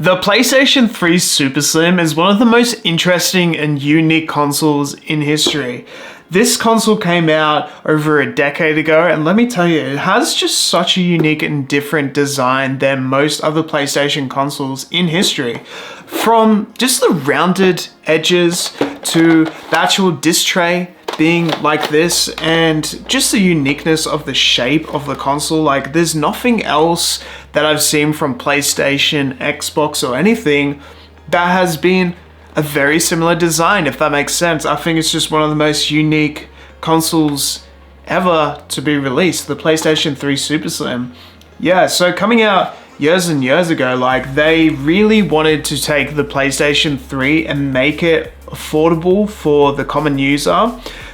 The PlayStation 3 Super Slim is one of the most interesting and unique consoles in history. This console came out over a decade ago, and let me tell you, it has just such a unique and different design than most other PlayStation consoles in history. From just the rounded edges to the actual disc tray being like this, and just the uniqueness of the shape of the console. Like, there's nothing else that I've seen from PlayStation, Xbox, or anything that has been a very similar design, if that makes sense. I think it's just one of the most unique consoles ever to be released, the PlayStation 3 Super Slim. Yeah, so coming out years and years ago, like, they really wanted to take the PlayStation 3 and make it affordable for the common user,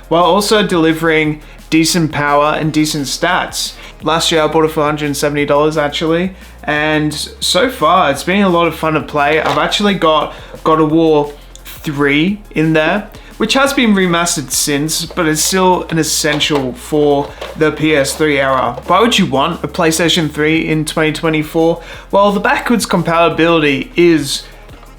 while also delivering decent power and decent stats. Last year I bought it for $170 actually, and so far it's been a lot of fun to play. I've actually got God of War 3 in there, which has been remastered since, but it's still an essential for the PS3 era. Why would you want a PlayStation 3 in 2024? Well, the backwards compatibility is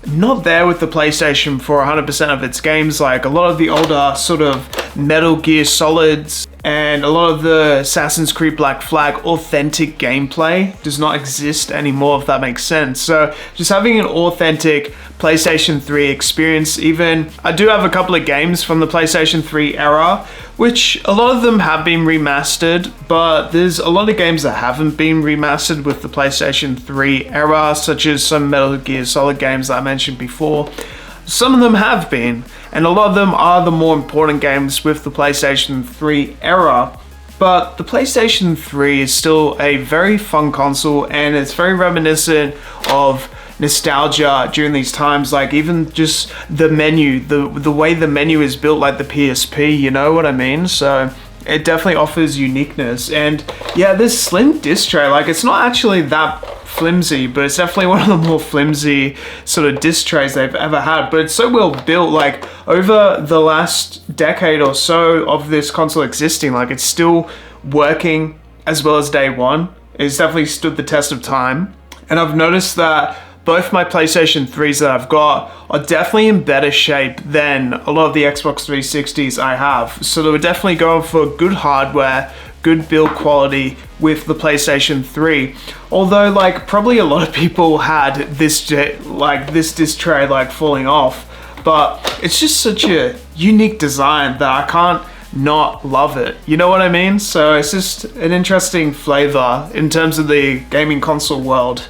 not there with the PlayStation for 100% of its games. Like, a lot of the older sort of Metal Gear Solids and a lot of the Assassin's Creed Black Flag authentic gameplay does not exist anymore, if that makes sense. So just having an authentic PlayStation 3 experience. Even I do have a couple of games from the PlayStation 3 era, which a lot of them have been remastered, but there's a lot of games that haven't been remastered with the PlayStation 3 era, such as some Metal Gear Solid games that I mentioned before. Some of them have been, and a lot of them are the more important games with the PlayStation 3 era. But the PlayStation 3 is still a very fun console, and it's very reminiscent of nostalgia during these times. Like, even just the menu, the way the menu is built, like the PSP, you know what I mean? So it definitely offers uniqueness. And yeah, this slim disc tray, like, it's not actually that flimsy, but it's definitely one of the more flimsy sort of disc trays they've ever had. But it's so well built. Like, over the last decade or so of this console existing, like, it's still working as well as day one. It's definitely stood the test of time. And I've noticed that both my PlayStation 3s that I've got are definitely in better shape than a lot of the Xbox 360s I have. So they were definitely going for good hardware, good build quality with the PlayStation 3. Although, like, probably a lot of people had this disc tray like falling off, but it's just such a unique design that I can't not love it. You know what I mean? So it's just an interesting flavor in terms of the gaming console world.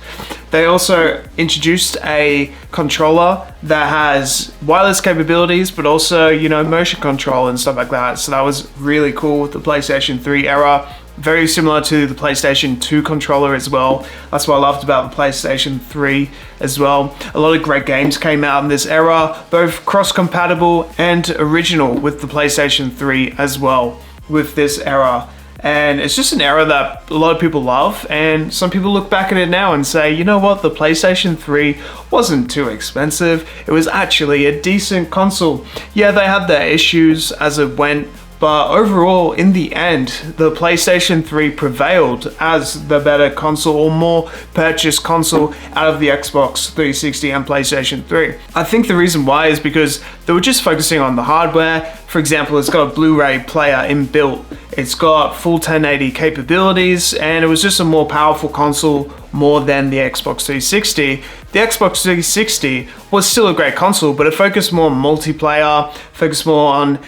They also introduced a controller that has wireless capabilities, but also, you know, motion control and stuff like that. So that was really cool with the PlayStation 3 era. Very similar to the PlayStation 2 controller as well. That's what I loved about the PlayStation 3 as well. A lot of great games came out in this era, both cross-compatible and original with the PlayStation 3 as well with this era. And it's just an era that a lot of people love, and some people look back at it now and say, you know what, the PlayStation 3 wasn't too expensive. It was actually a decent console. Yeah, they had their issues as it went, but overall, in the end, the PlayStation 3 prevailed as the better console, or more purchased console out of the Xbox 360 and PlayStation 3. I think the reason why is because they were just focusing on the hardware. For example, it's got a Blu-ray player inbuilt. It's got full 1080 capabilities, and it was just a more powerful console more than the Xbox 360. The Xbox 360 was still a great console, but it focused more on multiplayer, focused more on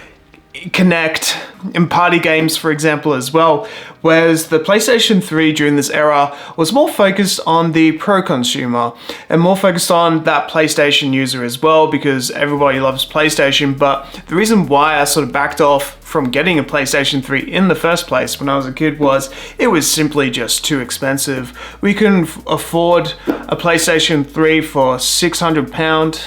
Connect and party games, for example, as well. Whereas the PlayStation 3 during this era was more focused on the pro consumer and more focused on that PlayStation user as well, because everybody loves PlayStation. But the reason why I sort of backed off from getting a PlayStation 3 in the first place when I was a kid was it was simply just too expensive. We couldn't afford a PlayStation 3 for £600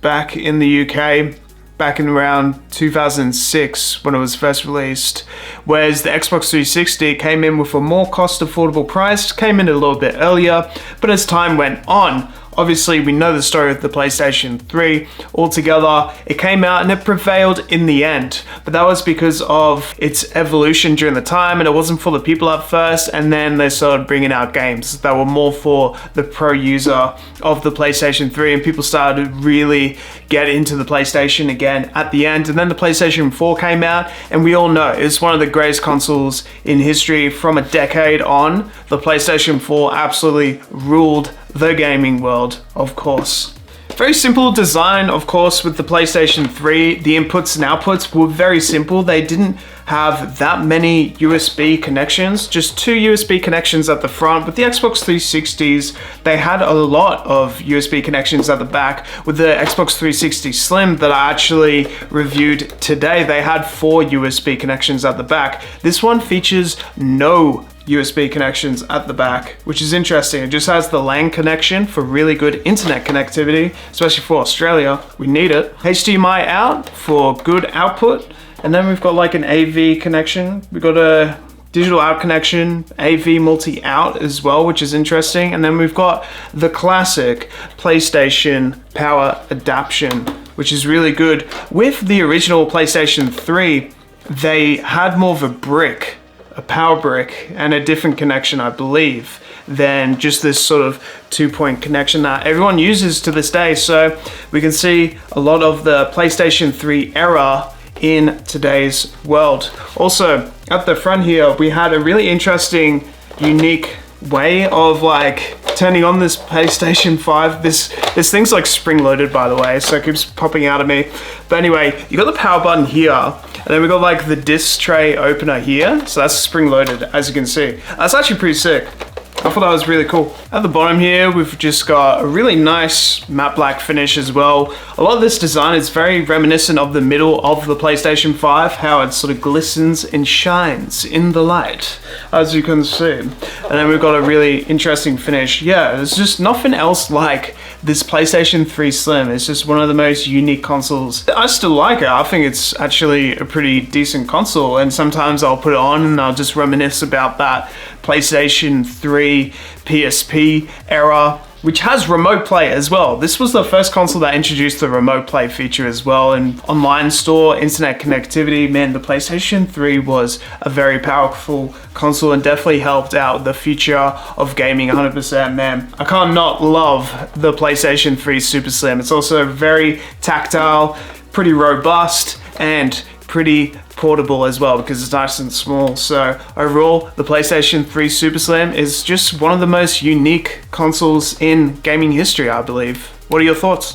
back in the UK, back in around 2006 when it was first released, whereas the Xbox 360 came in with a more cost affordable price, came in a little bit earlier, but as time went on, Obviously, we know the story of the PlayStation 3 altogether. It came out and it prevailed in the end, but that was because of its evolution during the time, and it wasn't for the people at first, and then they started bringing out games that were more for the pro user of the PlayStation 3, and people started to really get into the PlayStation again at the end. And then the PlayStation 4 came out, and we all know it's one of the greatest consoles in history. From a decade on, the PlayStation 4 absolutely ruled the gaming world, of course. Very simple design, of course, with the PlayStation 3. The inputs and outputs were very simple. They didn't have that many USB connections, just 2 USB connections at the front. With the Xbox 360s, they had a lot of USB connections at the back. With the Xbox 360 Slim that I actually reviewed today, they had 4 USB connections at the back. This one features no USB connections at the back, which is interesting. It just has the LAN connection for really good internet connectivity, especially for Australia. We need it. HDMI out for good output. And then we've got like an AV connection. We've got a digital out connection, AV multi out as well, which is interesting. And then we've got the classic PlayStation power adaptation, which is really good. With the original PlayStation 3, they had more of a power brick and a different connection, I believe, than just this sort of 2-point connection that everyone uses to this day. So we can see a lot of the PlayStation 3 era in today's world. Also, at the front here, we had a really interesting, unique way of like turning on this PlayStation 5. This thing's like spring-loaded, by the way, so it keeps popping out at me. But anyway, you got the power button here, and then we got like the disc tray opener here. So that's spring-loaded, as you can see. That's actually pretty sick. I thought that was really cool. At the bottom here, we've just got a really nice matte black finish as well. A lot of this design is very reminiscent of the middle of the PlayStation 5, how it sort of glistens and shines in the light, as you can see. And then we've got a really interesting finish. Yeah, there's just nothing else like this PlayStation 3 Slim. It's just one of the most unique consoles. I still like it. I think it's actually a pretty decent console, and sometimes I'll put it on and I'll just reminisce about that PlayStation 3 PSP era, which has remote play as well. This was the first console that introduced the remote play feature as well, and online store, internet connectivity. Man, the PlayStation 3 was a very powerful console and definitely helped out the future of gaming 100%. Man, I can't not love the PlayStation 3 Super Slim. It's also very tactile, pretty robust, and pretty portable as well because it's nice and small. So overall, the PlayStation 3 Super Slim is just one of the most unique consoles in gaming history, I believe. What are your thoughts?